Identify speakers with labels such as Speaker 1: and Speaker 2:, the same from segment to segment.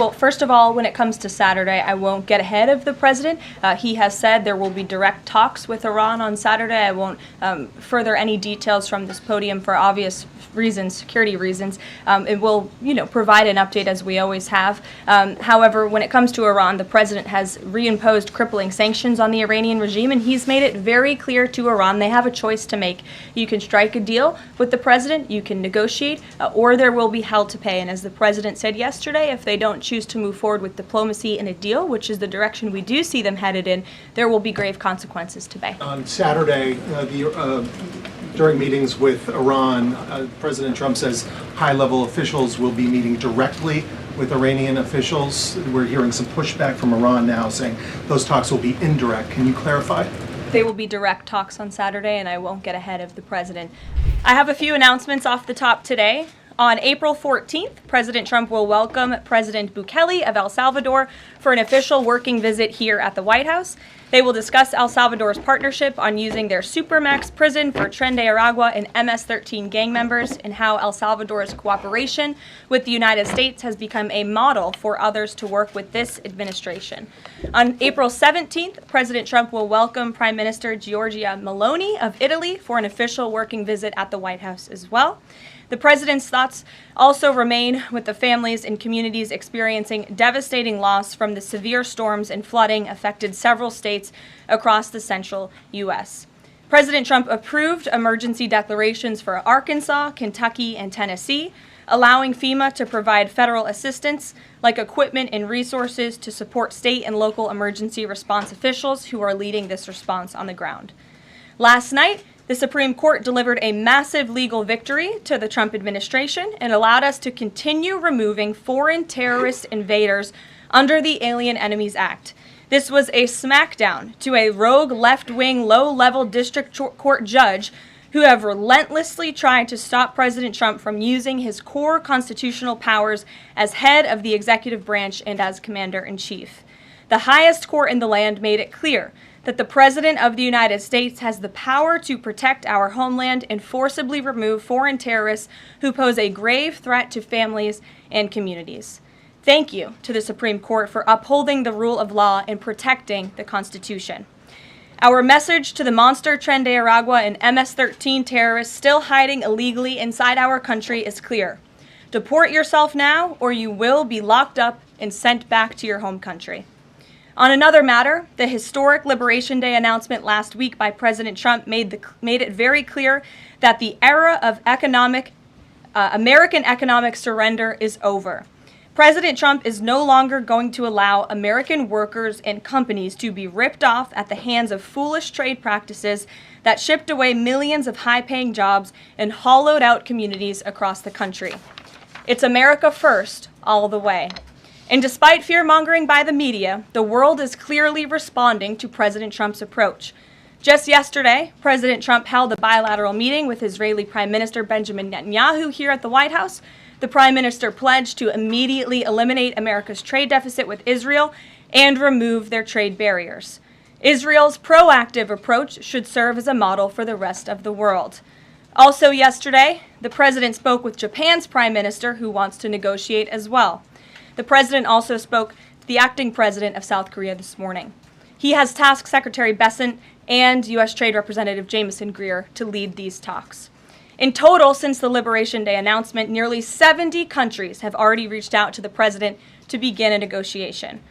Speaker 1: Well, first of all, when it comes to Saturday, I won't get ahead of the president. He has said there will be direct talks with Iran on Saturday. I won't further any details from this podium for obvious reasons, security reasons. It will, provide an update as we always have. However, when it comes to Iran, the president has reimposed crippling sanctions on the Iranian regime, and he's made it very clear to Iran they have a choice to make. You can strike a deal with the president, you can negotiate, or there will be hell to pay. And as the president said yesterday, if they don't choose to move forward with diplomacy and a deal, which is the direction we do see them headed in, there will be grave consequences to pay.
Speaker 2: On Saturday, during meetings with Iran, President Trump says high-level officials will be meeting directly with Iranian officials. We're hearing some pushback from Iran now saying those talks will be indirect. Can you clarify?
Speaker 1: They will be direct talks on Saturday, and I won't get ahead of the president. I have a few announcements off the top today. On April 14th, President Trump will welcome President Bukele of El Salvador for an official working visit here at the White House. They will discuss El Salvador's partnership on using their Supermax prison for Tren de Aragua and MS-13 gang members, and how El Salvador's cooperation with the United States has become a model for others to work with this administration. On April 17th, President Trump will welcome Prime Minister Giorgia Meloni of Italy for an official working visit at the White House as well. The president's thoughts also remain with the families and communities experiencing devastating loss from the severe storms and flooding affected several states across the central U.S. President Trump approved emergency declarations for Arkansas, Kentucky, and Tennessee, allowing FEMA to provide federal assistance like equipment and resources to support state and local emergency response officials who are leading this response on the ground. Last night, the Supreme Court delivered a massive legal victory to the Trump administration and allowed us to continue removing foreign terrorist invaders under the Alien Enemies Act. This was a smackdown to a rogue left-wing, low-level district court judge who have relentlessly tried to stop President Trump from using his core constitutional powers as head of the executive branch and as commander-in-chief. The highest court in the land made it clear that the President of the United States has the power to protect our homeland and forcibly remove foreign terrorists who pose a grave threat to families and communities. Thank you to the Supreme Court for upholding the rule of law and protecting the Constitution. Our message to the monster Tren de Aragua and MS-13 terrorists still hiding illegally inside our country is clear. Deport yourself now, or you will be locked up and sent back to your home country. On another matter, the historic Liberation Day announcement last week by President Trump made it very clear that the era of American economic surrender is over. President Trump is no longer going to allow American workers and companies to be ripped off at the hands of foolish trade practices that shipped away millions of high-paying jobs and hollowed out communities across the country. It's America first, all the way. And despite fear-mongering by the media, the world is clearly responding to President Trump's approach. Just yesterday, President Trump held a bilateral meeting with Israeli Prime Minister Benjamin Netanyahu here at the White House. The Prime Minister pledged to immediately eliminate America's trade deficit with Israel and remove their trade barriers. Israel's proactive approach should serve as a model for the rest of the world. Also yesterday, the President spoke with Japan's Prime Minister, who wants to negotiate as well. The President also spoke to the acting President of South Korea this morning. He has tasked Secretary Bessent and U.S. Trade Representative Jameson Greer to lead these talks. In total, since the Liberation Day announcement, nearly 70 countries have already reached out to the President to begin a negotiation.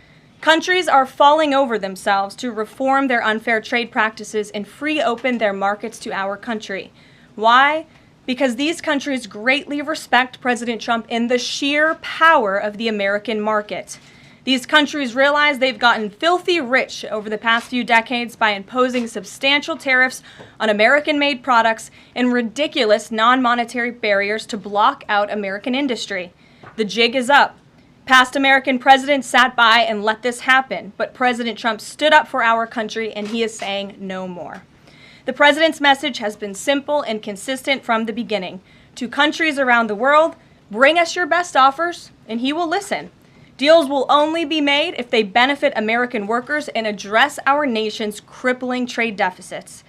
Speaker 1: Countries are falling over themselves to reform their unfair trade practices and free open their markets to our country. Why? Because these countries greatly respect President Trump in the sheer power of the American market. These countries realize they've gotten filthy rich over the past few decades by imposing substantial tariffs on American-made products and ridiculous non-monetary barriers to block out American industry. The jig is up. Past American presidents sat by and let this happen, but President Trump stood up for our country, and he is saying no more. The president's message has been simple and consistent from the beginning. To countries around the world, bring us your best offers, and he will listen. Deals will only be made if they benefit American workers and address our nation's crippling trade deficits.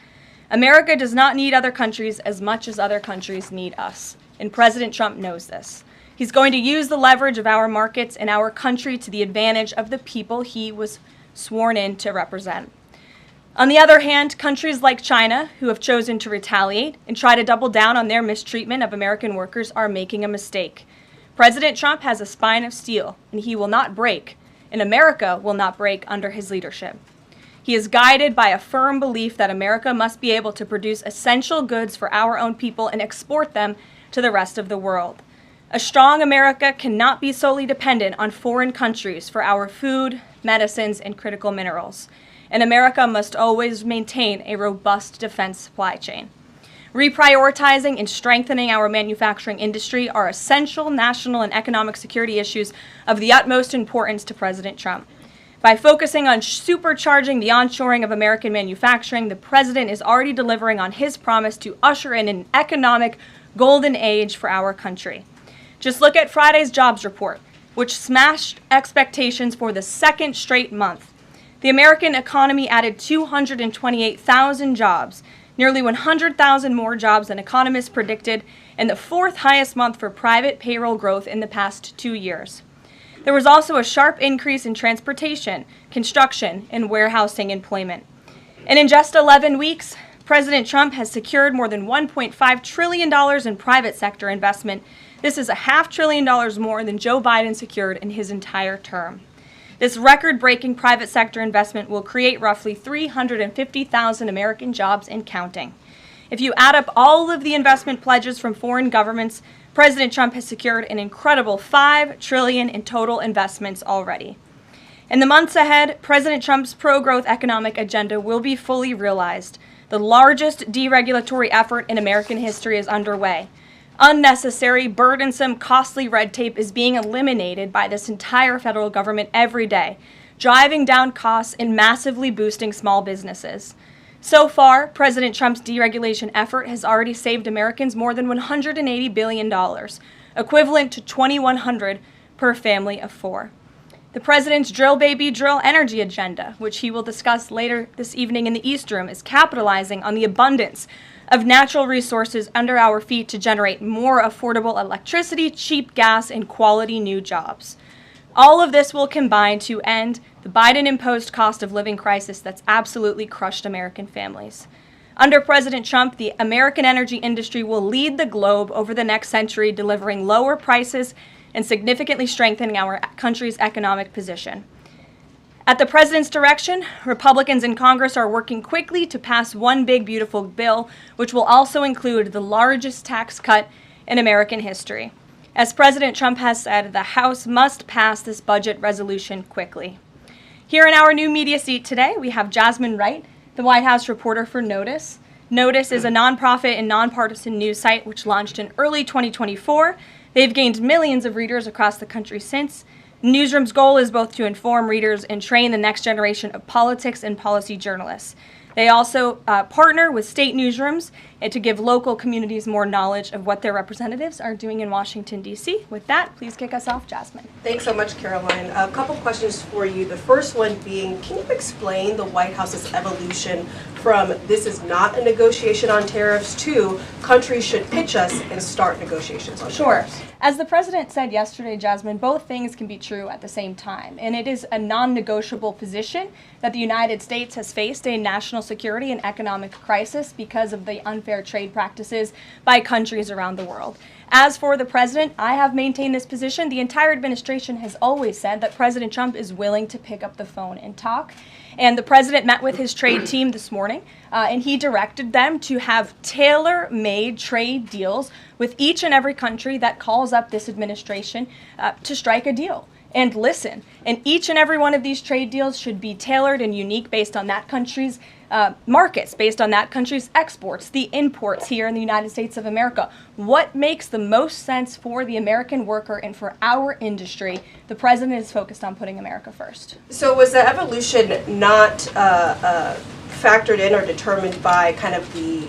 Speaker 1: America does not need other countries as much as other countries need us, and President Trump knows this. He's going to use the leverage of our markets and our country to the advantage of the people he was sworn in to represent. On the other hand, countries like China, who have chosen to retaliate and try to double down on their mistreatment of American workers, are making a mistake. President Trump has a spine of steel, and he will not break, and America will not break under his leadership. He is guided by a firm belief that America must be able to produce essential goods for our own people and export them to the rest of the world. A strong America cannot be solely dependent on foreign countries for our food, medicines, and critical minerals. And America must always maintain a robust defense supply chain. Reprioritizing and strengthening our manufacturing industry are essential national and economic security issues of the utmost importance to President Trump. By focusing on supercharging the onshoring of American manufacturing, the president is already delivering on his promise to usher in an economic golden age for our country. Just look at Friday's jobs report, which smashed expectations for the second straight month. The American economy added 228,000 jobs, nearly 100,000 more jobs than economists predicted, and the fourth highest month for private payroll growth in the past 2 years. There was also a sharp increase in transportation, construction, and warehousing employment. And in just 11 weeks, President Trump has secured more than $1.5 trillion in private sector investment. This is $500 billion more than Joe Biden secured in his entire term. This record-breaking private sector investment will create roughly 350,000 American jobs and counting. If you add up all of the investment pledges from foreign governments, President Trump has secured an incredible $5 trillion in total investments already. In the months ahead, President Trump's pro-growth economic agenda will be fully realized. The largest deregulatory effort in American history is underway. Unnecessary, burdensome, costly red tape is being eliminated by this entire federal government every day, driving down costs and massively boosting small businesses. So far, President Trump's deregulation effort has already saved Americans more than $180 billion, equivalent to $2,100 per family of four. The president's drill baby drill energy agenda, which he will discuss later this evening in the East Room, is capitalizing on the abundance of natural resources under our feet to generate more affordable electricity, cheap gas, and quality new jobs. All of this will combine to end the Biden-imposed cost of living crisis that's absolutely crushed American families. Under President Trump, the American energy industry will lead the globe over the next century, delivering lower prices and significantly strengthening our country's economic position. At the president's direction, Republicans in Congress are working quickly to pass one big, beautiful bill, which will also include the largest tax cut in American history. As President Trump has said, the House must pass this budget resolution quickly. Here in our new media seat today, we have Jasmine Wright, the White House reporter for Notice. Notice is a nonprofit and nonpartisan news site which launched in early 2024. They've gained millions of readers across the country since. Newsroom's goal is both to inform readers and train the next generation of politics and policy journalists. They also partner with state newsrooms to give local communities more knowledge of what their representatives are doing in Washington, D.C. With that, please kick us off, Jasmine.
Speaker 3: Thanks so much, Caroline. A couple questions for you. The first one being, can you explain the White House's evolution from this is not a negotiation on tariffs to countries should pitch us and start negotiations on tariffs?
Speaker 1: As the president said yesterday, Jasmine, both things can be true at the same time. And it is a non-negotiable position that the United States has faced a national security and economic crisis because of the unfair trade practices by countries around the world. As for the president, I have maintained this position. The entire administration has always said that President Trump is willing to pick up the phone and talk. And the president met with his trade team this morning, and he directed them to have tailor-made trade deals with each and every country that calls up this administration to strike a deal and listen. And each and every one of these trade deals should be tailored and unique based on that country's markets, based on that country's exports, the imports here in the United States of America. What makes the most sense for the American worker and for our industry? The president is focused on putting America first.
Speaker 3: So was the evolution not factored in or determined by kind of the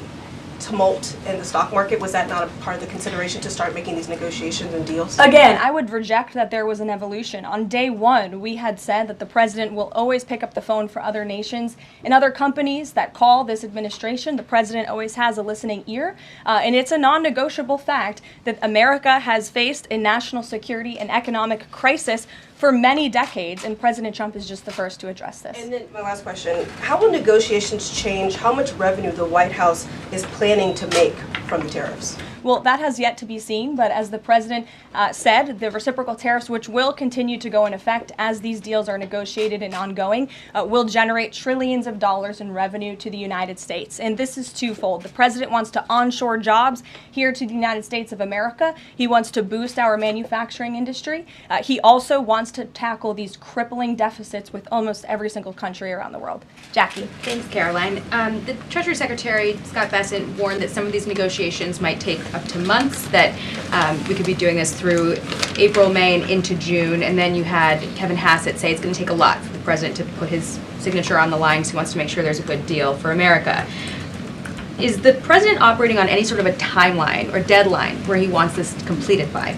Speaker 3: tumult in the stock market? Was that not a part of the consideration to start making these negotiations and deals?
Speaker 1: Again, I would reject that there was an evolution. On day one, we had said that the president will always pick up the phone for other nations and other companies that call this administration. The president always has a listening ear, and it's a non-negotiable fact that America has faced a national security and economic crisis for many decades, and President Trump is just the first to address this.
Speaker 3: And then my last question, how will negotiations change how much revenue the White House is planning to make from the tariffs?
Speaker 1: Well, that has yet to be seen, but as the president said, the reciprocal tariffs, which will continue to go in effect as these deals are negotiated and ongoing, will generate trillions of dollars in revenue to the United States. And this is twofold. The president wants to onshore jobs here to the United States of America. He wants to boost our manufacturing industry. He also wants to tackle these crippling deficits with almost every single country around the world. Jackie.
Speaker 4: Thanks, Caroline. The Treasury Secretary, Scott Bessent, warned that some of these negotiations might take up to months, that we could be doing this through April, May, and into June. And then you had Kevin Hassett say it's going to take a lot for the president to put his signature on the line because he wants to make sure there's a good deal for America. Is the president operating on any sort of a timeline or deadline where he wants this completed by?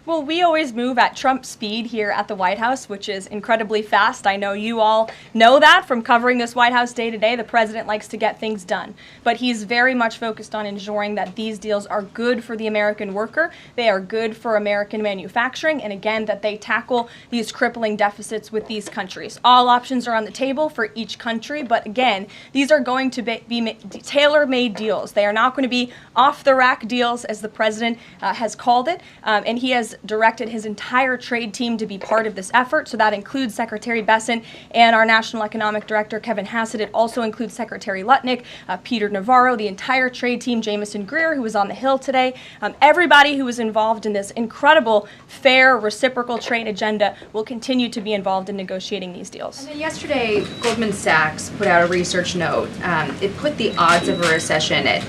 Speaker 1: Well, we always move at Trump speed here at the White House, which is incredibly fast. I know you all know that from covering this White House day to day. The president likes to get things done, but he's very much focused on ensuring that these deals are good for the American worker, they are good for American manufacturing, and again, that they tackle these crippling deficits with these countries. All options are on the table for each country, but again, these are going to be tailor-made deals. They are not going to be off-the-rack deals, as the president has called it, and he has directed his entire trade team to be part of this effort. So that includes Secretary Bessent and our National Economic Director, Kevin Hassett. It also includes Secretary Lutnick, Peter Navarro, the entire trade team, Jamison Greer, who was on the Hill today. Everybody who was involved in this incredible, fair, reciprocal trade agenda will continue to be involved in negotiating these deals.
Speaker 4: And then yesterday, Goldman Sachs put out a research note. It put the odds of a recession at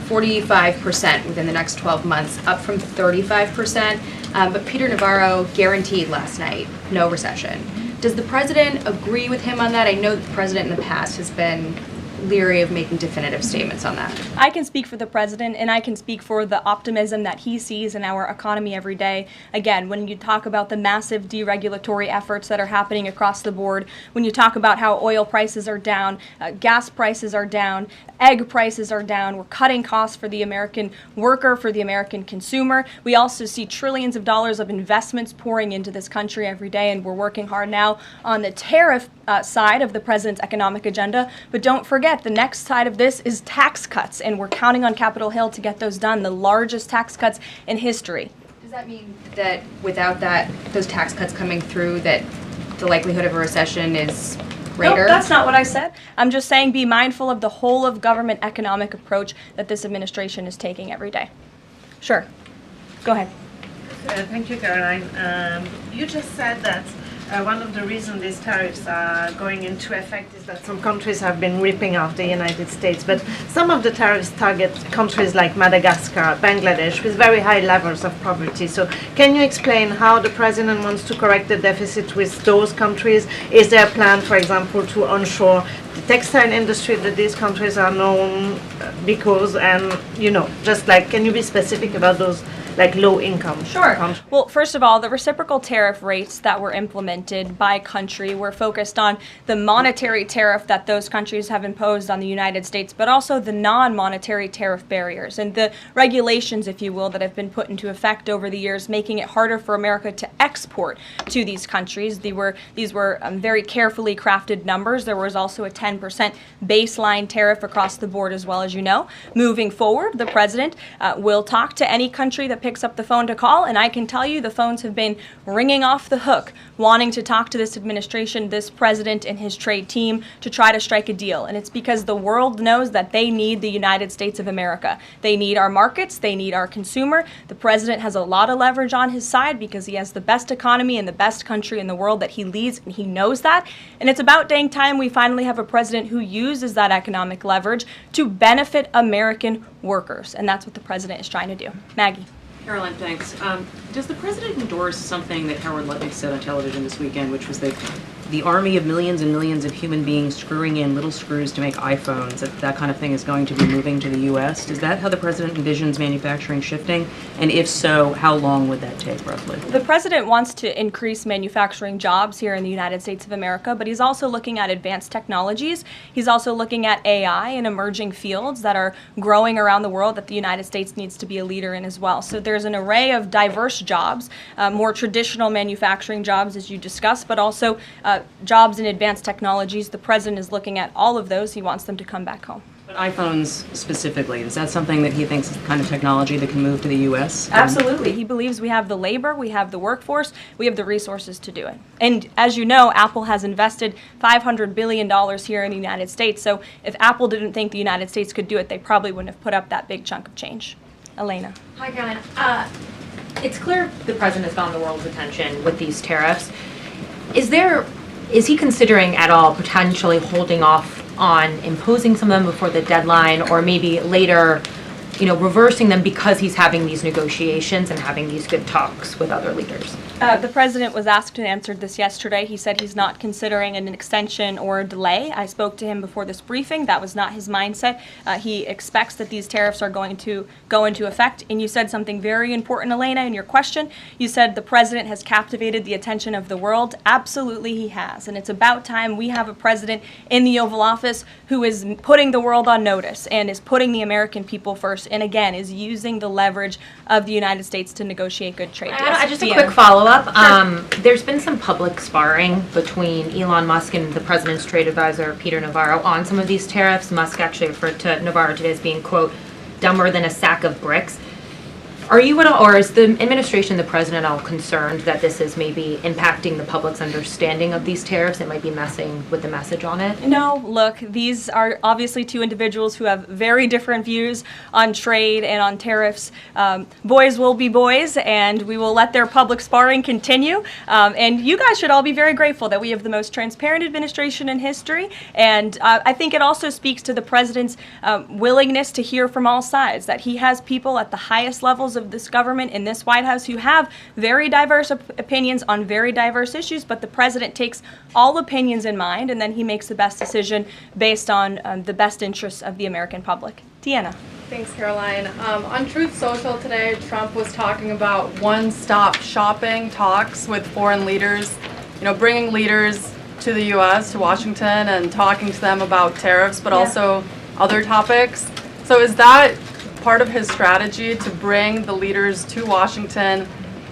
Speaker 4: 45% within the next 12 months, up from 35%. But Peter Navarro guaranteed last night no recession. Does the president agree with him on that? I know that the president in the past has been leery of making definitive statements on that.
Speaker 1: I can speak for the president, and I can speak for the optimism that he sees in our economy every day. Again, when you talk about the massive deregulatory efforts that are happening across the board, when you talk about how oil prices are down, gas prices are down, egg prices are down, we're cutting costs for the American worker, for the American consumer. We also see trillions of dollars of investments pouring into this country every day, and we're working hard now on the tariff side of the president's economic agenda. But don't forget, the next side of this is tax cuts, and we're counting on Capitol Hill to get those done, the largest tax cuts in history.
Speaker 4: Does that mean that without those tax cuts coming through, that the likelihood of a recession is greater?
Speaker 1: No, that's not what I said. I'm just saying be mindful of the whole of government economic approach that this administration is taking every day. Sure. Go ahead.
Speaker 5: Thank you, Caroline. You just said that one of the reasons these tariffs are going into effect is that some countries have been ripping off the United States, but some of the tariffs target countries like Madagascar, Bangladesh, with very high levels of poverty. So can you explain how the president wants to correct the deficit with those countries? Is there a plan, for example, to onshore the textile industry that these countries are known because, and, just like, can you be specific about those like low income?
Speaker 1: Sure. Well, first of all, the reciprocal tariff rates that were implemented by country were focused on the monetary tariff that those countries have imposed on the United States, but also the non-monetary tariff barriers and the regulations, if you will, that have been put into effect over the years, making it harder for America to export to these countries. These were very carefully crafted numbers. There was also a 10% baseline tariff across the board, as well, as you know. Moving forward, the president will talk to any country that picks up the phone to call, and I can tell you the phones have been ringing off the hook, wanting to talk to this administration, this president, and his trade team to try to strike a deal. And it's because the world knows that they need the United States of America. They need our markets. They need our consumer. The president has a lot of leverage on his side because he has the best economy and the best country in the world that he leads, and he knows that. And it's about dang time we finally have a president who uses that economic leverage to benefit American workers. And that's what the president is trying to do. Maggie.
Speaker 6: Caroline, thanks. Does the president endorse something that Howard Leavitt said on television this weekend, which was that the army of millions and millions of human beings screwing in little screws to make iPhones, that kind of thing is going to be moving to the U.S.? Is that how the president envisions manufacturing shifting? And if so, how long would that take, roughly?
Speaker 1: The president wants to increase manufacturing jobs here in the United States of America, but he's also looking at advanced technologies. He's also looking at AI and emerging fields that are growing around the world that the United States needs to be a leader in as well. So there's an array of diverse jobs, more traditional manufacturing jobs, as you discussed, but also jobs in advanced technologies. The president is looking at all of those. He wants them to come back home.
Speaker 6: But iPhones specifically, is that something that he thinks is the kind of technology that can move to the U.S.?
Speaker 1: Absolutely. He believes we have the labor, we have the workforce, we have the resources to do it. And as you know, Apple has invested $500 billion here in the United States. So if Apple didn't think the United States could do it, they probably wouldn't have put up that big chunk of change. Elena.
Speaker 7: Hi, Caroline. It's clear the president has gotten the world's attention with these tariffs. Is he considering at all potentially holding off on imposing some of them before the deadline, or maybe later, reversing them because he's having these negotiations and having these good talks with other leaders?
Speaker 1: The president was asked and answered this yesterday. He said he's not considering an extension or a delay. I spoke to him before this briefing. That was not his mindset. He expects that these tariffs are going to go into effect. And you said something very important, Elena, in your question. You said the president has captivated the attention of the world. Absolutely, he has. And it's about time we have a president in the Oval Office who is putting the world on notice and is putting the American people first, and again, is using the leverage of the United States to negotiate good trade deals.
Speaker 7: Just a quick follow-up. There's been some public sparring between Elon Musk and the president's trade advisor, Peter Navarro, on some of these tariffs. Musk actually referred to Navarro today as being, quote, dumber than a sack of bricks. Are you at all, or is the administration, the president, all concerned that this is maybe impacting the public's understanding of these tariffs? It might be messing with the message on it?
Speaker 1: No, look, these are obviously two individuals who have very different views on trade and on tariffs. Boys will be boys, and we will let their public sparring continue. And you guys should all be very grateful that we have the most transparent administration in history. And I think it also speaks to the president's willingness to hear from all sides, that he has people at the highest levels of this government in this White House who have very diverse opinions on very diverse issues, but the president takes all opinions in mind, and then he makes the best decision based on the best interests of the American public. Deanna.
Speaker 8: Thanks, Caroline. On Truth Social today, Trump was talking about one-stop shopping talks with foreign leaders, bringing leaders to the U.S., to Washington, and talking to them about tariffs, but also other topics. So is that part of his strategy to bring the leaders to Washington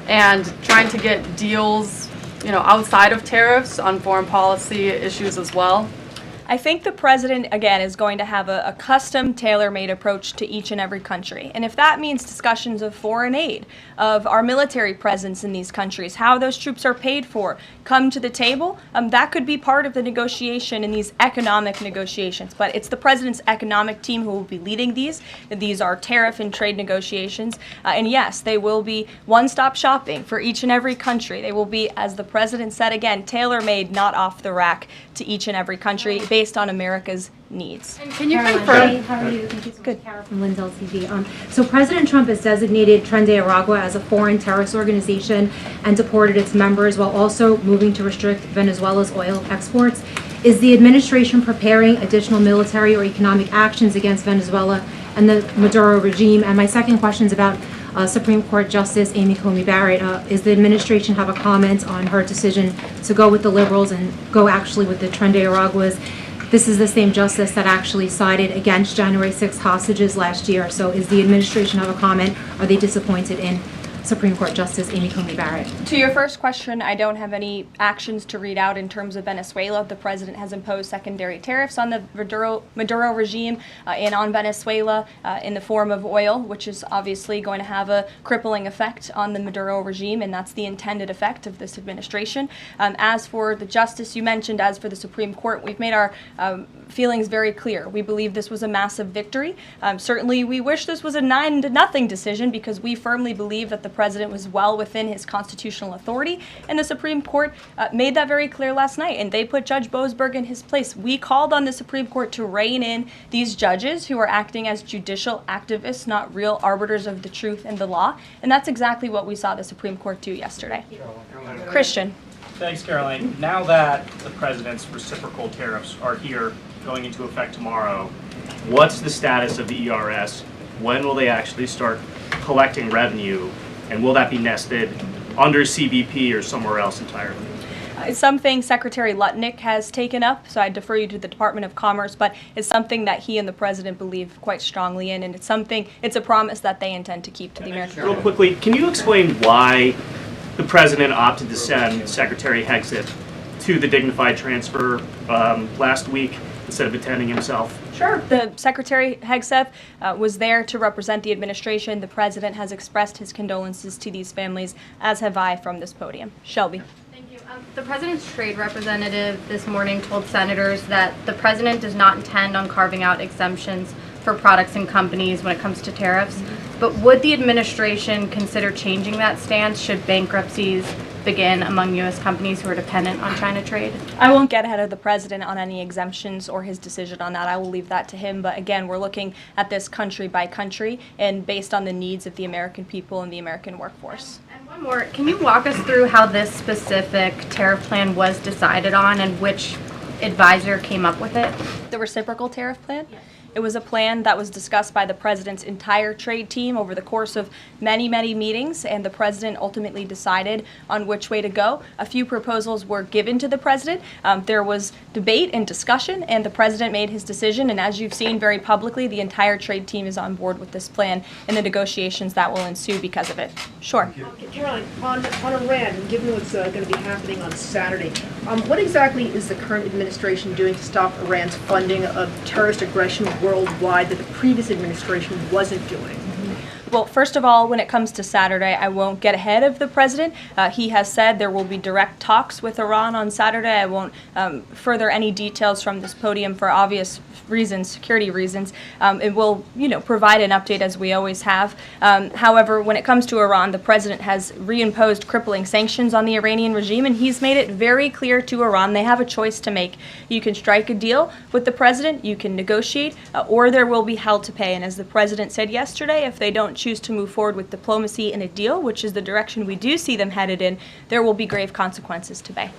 Speaker 8: and trying to get deals, outside of tariffs on foreign policy issues as well?
Speaker 1: I think the president, again, is going to have a custom, tailor-made approach to each and every country. And if that means discussions of foreign aid, of our military presence in these countries, how those troops are paid for, come to the table, that could be part of the negotiation in these economic negotiations. But it's the president's economic team who will be leading these. These are tariff and trade negotiations. And yes, they will be one-stop shopping for each and every country. They will be, as the president said again, tailor-made, not off the rack to each and every country, based on America's needs.
Speaker 8: And can you
Speaker 9: Caroline,
Speaker 8: confirm?
Speaker 9: hey, how are you? Thank you so much, Carol from Lynn's LTV. So President Trump has designated Tren de Aragua as a foreign terrorist organization and deported its members, while also moving to restrict Venezuela's oil exports. Is the administration preparing additional military or economic actions against Venezuela and the Maduro regime? And my second question is about Supreme Court Justice Amy Coney Barrett. Is the administration have a comment on her decision to go with the liberals and go actually with the Tren de Araguas? This is the same justice that actually sided against January 6th hostages last year. So is the administration have a comment? Are they disappointed in Supreme Court Justice Amy Coney Barrett?
Speaker 1: To your first question, I don't have any actions to read out in terms of Venezuela. The president has imposed secondary tariffs on the Maduro regime and on Venezuela in the form of oil, which is obviously going to have a crippling effect on the Maduro regime, and that's the intended effect of this administration. As for the justice you mentioned, as for the Supreme Court, we've made our feelings very clear. We believe this was a massive victory. Certainly, we wish this was a 9-0 decision, because we firmly believe that the president was well within his constitutional authority, and the Supreme Court made that very clear last night, and they put Judge Boasberg in his place. We called on the Supreme Court to rein in these judges who are acting as judicial activists, not real arbiters of the truth and the law, and that's exactly what we saw the Supreme Court do yesterday. Christian.
Speaker 10: Thanks, Caroline. Now that the president's reciprocal tariffs are here, going into effect tomorrow, what's the status of the ERS? When will they actually start collecting revenue? And will that be nested under CBP or somewhere else entirely?
Speaker 1: It's something Secretary Lutnick has taken up, so I defer you to the Department of Commerce, but it's something that he and the president believe quite strongly in, and it's a promise that they intend to keep to the American people.
Speaker 10: Real quickly, can you explain why the president opted to send Secretary Hegseth to the dignified transfer last week instead of attending himself?
Speaker 1: Sure. The Secretary Hegseth was there to represent the administration. The president has expressed his condolences to these families, as have I from this podium. Shelby.
Speaker 11: Thank you. The president's trade representative this morning told senators that the president does not intend on carving out exemptions for products and companies when it comes to tariffs. But would the administration consider changing that stance should bankruptcies begin among U.S. companies who are dependent on China trade?
Speaker 1: I won't get ahead of the president on any exemptions or his decision on that. I will leave that to him. But again, we're looking at this country by country and based on the needs of the American people and the American workforce.
Speaker 11: And one more, can you walk us through how this specific tariff plan was decided on and which advisor came up with it?
Speaker 1: The reciprocal tariff plan? Yes. It was a plan that was discussed by the president's entire trade team over the course of many, many meetings, and the president ultimately decided on which way to go. A few proposals were given to the president. There was debate and discussion, and the president made his decision, and as you've seen very publicly, the entire trade team is on board with this plan and the negotiations that will ensue because of it. Sure.
Speaker 12: Caroline, on Iran, and given what's going to be happening on Saturday, what exactly is the current administration doing to stop Iran's funding of terrorist aggression worldwide that the previous administration wasn't doing?
Speaker 1: Well, first of all, when it comes to Saturday, I won't get ahead of the president. He has said there will be direct talks with Iran on Saturday. I won't further any details from this podium for obvious reasons, security reasons. It will, provide an update as we always have. However, when it comes to Iran, the president has reimposed crippling sanctions on the Iranian regime, and he's made it very clear to Iran they have a choice to make. You can strike a deal with the president, you can negotiate, or there will be hell to pay. And as the president said yesterday, if they don't choose to move forward with diplomacy and a deal, which is the direction we do see them headed in, there will be grave consequences to pay.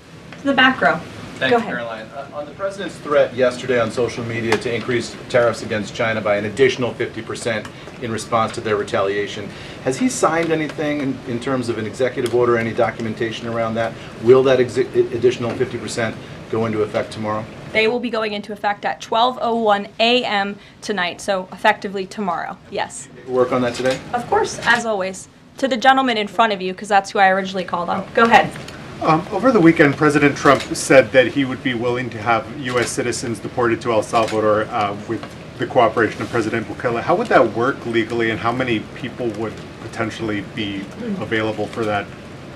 Speaker 1: The back row.
Speaker 13: Thank you, Caroline. On the president's threat yesterday on social media to increase tariffs against China by an additional 50% in response to their retaliation, has he signed anything in terms of an executive order, any documentation around that? Will that additional 50% go into effect tomorrow?
Speaker 1: They will be going into effect at 12:01 a.m. tonight, so effectively tomorrow, yes.
Speaker 13: Work on that today?
Speaker 1: Of course, as always. To the gentleman in front of you, because that's who I originally called on. Go ahead.
Speaker 14: Over the weekend, President Trump said that he would be willing to have U.S. citizens deported to El Salvador with the cooperation of President Bukele. How would that work legally, and how many people would potentially be available for that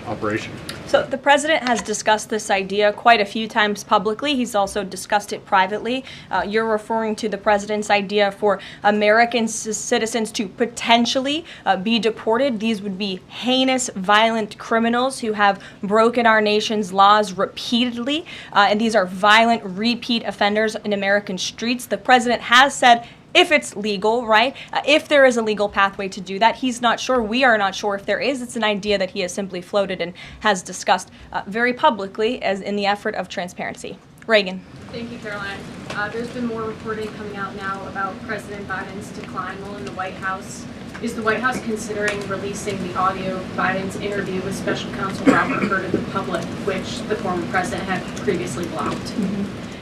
Speaker 14: operation?
Speaker 1: So the president has discussed this idea quite a few times publicly. He's also discussed it privately. You're referring to the president's idea for American citizens to potentially be deported. These would be heinous, violent criminals who have broken our nation's laws repeatedly, and these are violent, repeat offenders in American streets. The president has said, if it's legal, right? If there is a legal pathway to do that, he's not sure. We are not sure if there is. It's an idea that he has simply floated and has discussed very publicly as in the effort of transparency. Reagan.
Speaker 15: Thank you, Caroline. There's been more reporting coming out now about President Biden's decline while in the White House. Is the White House considering releasing the audio of Biden's interview with Special Counsel Robert Hur to the public, which the former president had previously blocked?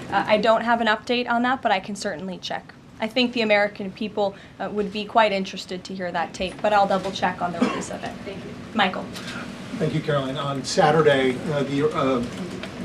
Speaker 1: I don't have an update on that, but I can certainly check. I think the American people would be quite interested to hear that tape, but I'll double check on the release of it. Thank you. Michael.
Speaker 2: Thank you, Caroline. On Saturday,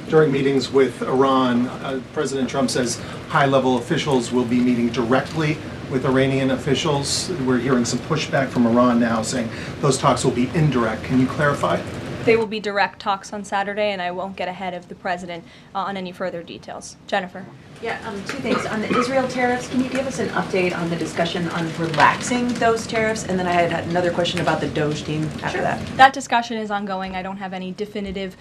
Speaker 2: during meetings with Iran, President Trump says high-level officials will be meeting directly with Iranian officials. We're hearing some pushback from Iran now saying those talks will be indirect. Can you clarify?
Speaker 1: They will be direct talks on Saturday, and I won't get ahead of the president on any further details. Jennifer.
Speaker 16: Yeah, two things. On the Israel tariffs, can you give us an update on the discussion on relaxing those tariffs? And then I had another question about the Doge team after that.
Speaker 1: That discussion is ongoing. I don't have any definitive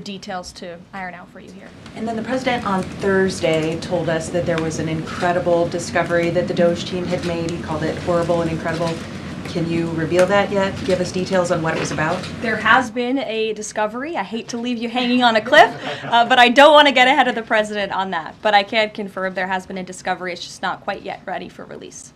Speaker 1: details to iron out for you here.
Speaker 16: And then the president on Thursday told us that there was an incredible discovery that the Doge team had made. He called it horrible and incredible. Can you reveal that yet? Give us details on what it was about?
Speaker 1: There has been a discovery. I hate to leave you hanging on a cliff, but I don't want to get ahead of the president on that. But I can confirm there has been a discovery. It's just not quite yet ready for release.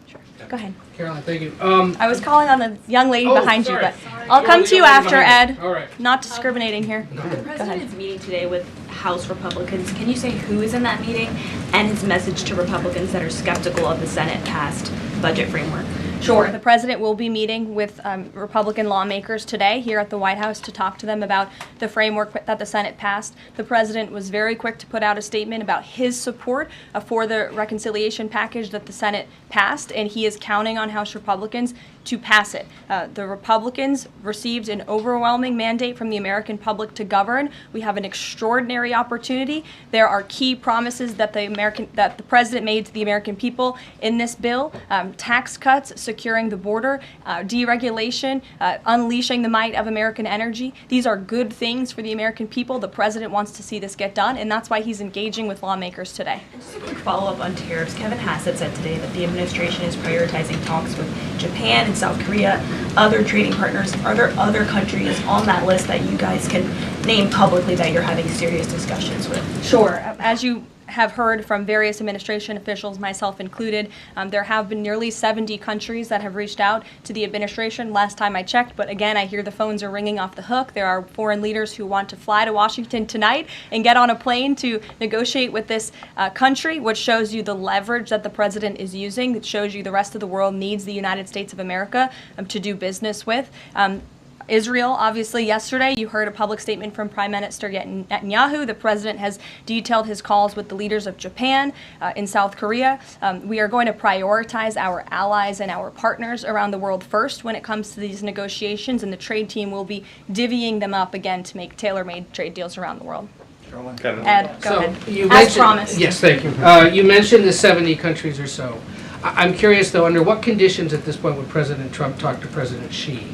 Speaker 1: Sure. Go ahead.
Speaker 17: Caroline, thank you.
Speaker 1: I was calling on the young lady behind
Speaker 17: sorry.
Speaker 1: you, but I'll come to you after, Ed.
Speaker 17: All right.
Speaker 1: Not discriminating here.
Speaker 18: The president is meeting today with House Republicans. Can you say who is in that meeting and his message to Republicans that are skeptical of the Senate-passed budget framework?
Speaker 1: Sure. The president will be meeting with Republican lawmakers today here at the White House to talk to them about the framework that the Senate passed. The president was very quick to put out a statement about his support for the reconciliation package that the Senate passed, and he is counting on House Republicans to pass it. The Republicans received an overwhelming mandate from the American public to govern. We have an extraordinary opportunity. There are key promises that the president made to the American people in this bill: tax cuts, securing the border, deregulation, unleashing the might of American energy. These are good things for the American people. The president wants to see this get done, and that's why he's engaging with lawmakers today.
Speaker 18: Just a quick follow-up on tariffs. Kevin Hassett said today that the administration is prioritizing talks with Japan and South Korea, other trading partners. Are there other countries on that list that you guys can name publicly that you're having serious discussions with?
Speaker 1: Sure. As you have heard from various administration officials, myself included, there have been nearly 70 countries that have reached out to the administration last time I checked, but again, I hear the phones are ringing off the hook. There are foreign leaders who want to fly to Washington tonight and get on a plane to negotiate with this country, which shows you the leverage that the president is using. It shows you the rest of the world needs the United States of America to do business with. Israel, obviously, yesterday you heard a public statement from Prime Minister Netanyahu. The president has detailed his calls with the leaders of Japan, in South Korea. We are going to prioritize our allies and our partners around the world first when it comes to these negotiations, and the trade team will be divvying them up again to make tailor-made trade deals around the world. Ed, go ahead. As promised.
Speaker 17: Yes, thank you. You mentioned the 70 countries or so. I'm curious, though, under what conditions at this point would President Trump talk to President Xi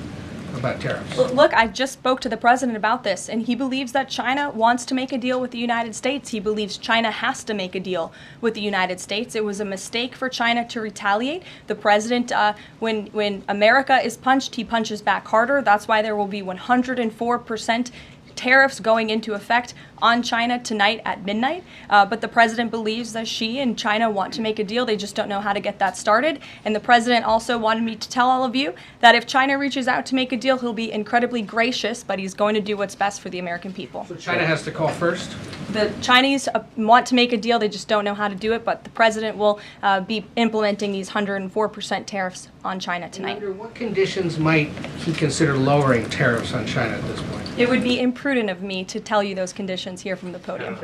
Speaker 17: about tariffs?
Speaker 1: Look, I just spoke to the president about this, and he believes that China wants to make a deal with the United States. He believes China has to make a deal with the United States. It was a mistake for China to retaliate. The president, when America is punched, he punches back harder. That's why there will be 104% tariffs going into effect on China tonight at midnight. But the president believes that Xi and China want to make a deal. They just don't know how to get that started. And the president also wanted me to tell all of you that if China reaches out to make a deal, he'll be incredibly gracious, but he's going to do what's best for the American people.
Speaker 17: So China has to call first?
Speaker 1: The Chinese want to make a deal. They just don't know how to do it. But the president will be implementing these 104% tariffs on China tonight.
Speaker 17: Under what conditions might he consider lowering tariffs on China at this point?
Speaker 1: It would be imprudent of me to tell you those conditions here from the podium.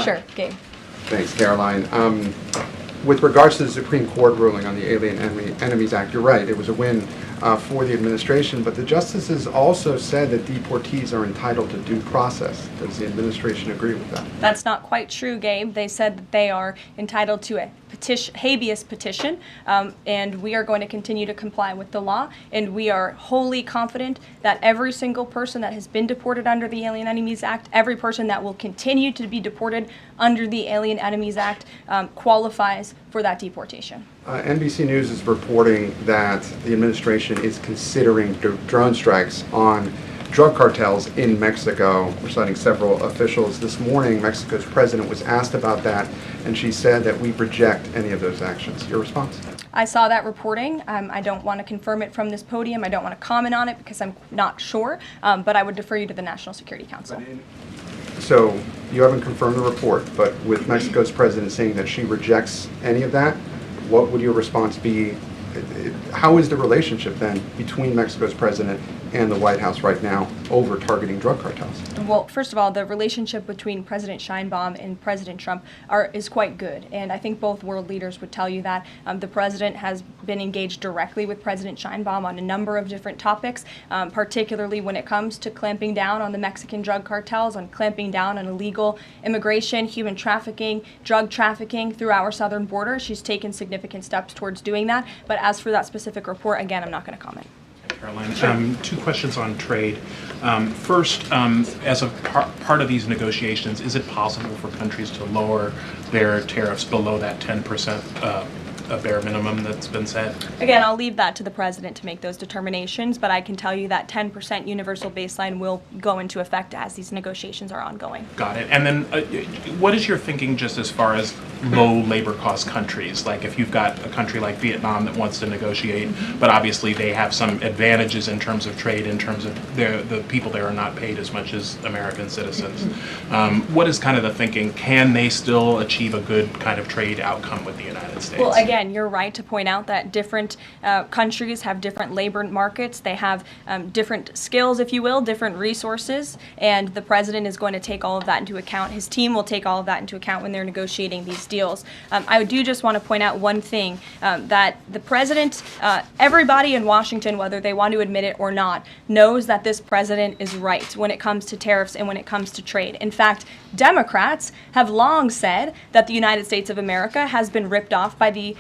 Speaker 1: Sure, Gabe.
Speaker 19: Thanks, Caroline. With regards to the Supreme Court ruling on the Alien Enemies Act, you're right, it was a win for the administration, but the justices also said that deportees are entitled to due process. Does the administration agree with that?
Speaker 1: That's not quite true, Gabe. They said that they are entitled to a habeas petition, and we are going to continue to comply with the law, and we are wholly confident that every single person that has been deported under the Alien Enemies Act, every person that will continue to be deported under the Alien Enemies Act qualifies for that deportation.
Speaker 19: NBC News is reporting that the administration is considering drone strikes on drug cartels in Mexico. We're citing several officials. This morning, Mexico's president was asked about that, and she said that we reject any of those actions. Your response?
Speaker 1: I saw that reporting. I don't want to confirm it from this podium. I don't want to comment on it because I'm not sure, but I would defer you to the National Security Council.
Speaker 19: So you haven't confirmed the report, but with Mexico's president saying that she rejects any of that, what would your response be? How is the relationship then between Mexico's president and the White House right now over targeting drug cartels?
Speaker 1: Well, first of all, the relationship between President Sheinbaum and President Trump is quite good, and I think both world leaders would tell you that. The president has been engaged directly with President Sheinbaum on a number of different topics, particularly when it comes to clamping down on the Mexican drug cartels, on clamping down on illegal immigration, human trafficking, drug trafficking through our southern border. She's taken significant steps towards doing that, but as for that specific report, again, I'm not going to comment.
Speaker 20: Caroline, two questions on trade. First, as a part of these negotiations, is it possible for countries to lower their tariffs below that 10% bare minimum that's been set?
Speaker 1: Again, I'll leave that to the president to make those determinations, but I can tell you that 10% universal baseline will go into effect as these negotiations are ongoing.
Speaker 20: Got it. And then what is your thinking just as far as low labor cost countries? Like if you've got a country like Vietnam that wants to negotiate, but obviously they have some advantages in terms of trade, in terms of the people there are not paid as much as American citizens. What is kind of the thinking? Can they still achieve a good kind of trade outcome with the United States?
Speaker 1: Well, again, you're right to point out that different countries have different labor markets. They have different skills, if you will, different resources, and the president is going to take all of that into account. His team will take all of that into account when they're negotiating these deals. I do just want to point out one thing, that the president, everybody in Washington, whether they want to admit it or not, knows that this president is right when it comes to tariffs and when it comes to trade. In fact, Democrats have long said that the United States of America has been ripped off by the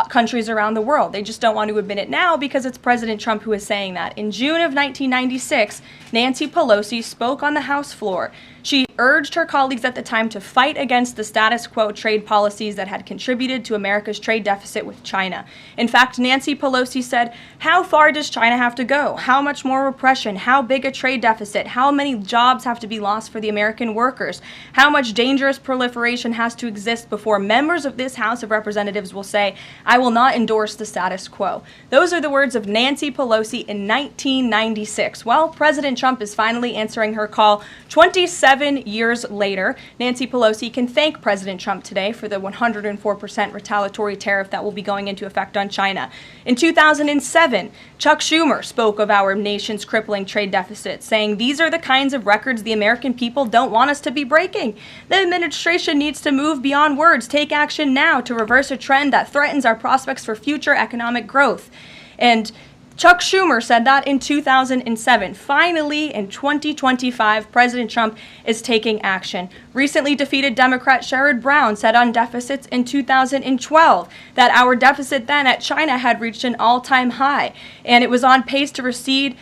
Speaker 1: countries around the world. They just don't want to admit it now because it's President Trump who is saying that. In June of 1996, Nancy Pelosi spoke on the House floor. She urged her colleagues at the time to fight against the status quo trade policies that had contributed to America's trade deficit with China. In fact, Nancy Pelosi said, "How far does China have to go? How much more repression? How big a trade deficit? How many jobs have to be lost for the American workers? How much dangerous proliferation has to exist before members of this House of Representatives will say, 'I will not endorse the status quo'?" Those are the words of Nancy Pelosi in 1996. Well, President Trump is finally answering her call 27 years later. Nancy Pelosi can thank President Trump today for the 104% retaliatory tariff that will be going into effect on China. In 2007, Chuck Schumer spoke of our nation's crippling trade deficit, saying, "These are the kinds of records the American people don't want us to be breaking. The administration needs to move beyond words, take action now to reverse a trend that threatens our prospects for future economic growth." And Chuck Schumer said that in 2007. Finally, in 2025, President Trump is taking action. Recently defeated Democrat Sherrod Brown said on deficits in 2012 that our deficit then at China had reached an all-time high, and it was on pace to recede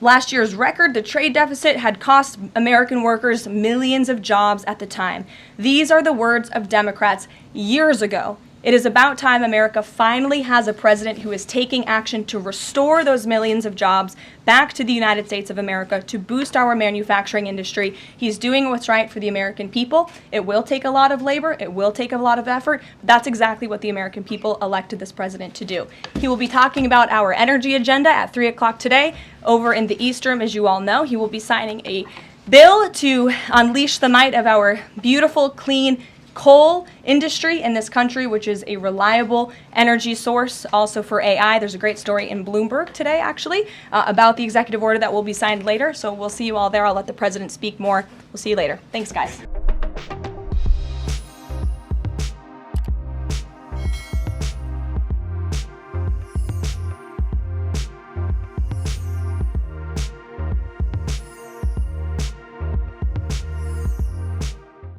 Speaker 1: last year's record. The trade deficit had cost American workers millions of jobs at the time. These are the words of Democrats years ago. It is about time America finally has a president who is taking action to restore those millions of jobs back to the United States of America, to boost our manufacturing industry. He's doing what's right for the American people. It will take a lot of labor. It will take a lot of effort. That's exactly what the American people elected this president to do. He will be talking about our energy agenda at 3 o'clock today over in the East Room, as you all know. He will be signing a bill to unleash the might of our beautiful, clean coal industry in this country, which is a reliable energy source also for AI. There's a great story in Bloomberg today, actually, about the executive order that will be signed later. So we'll see you all there. I'll let the president speak more. We'll see you later. Thanks, guys.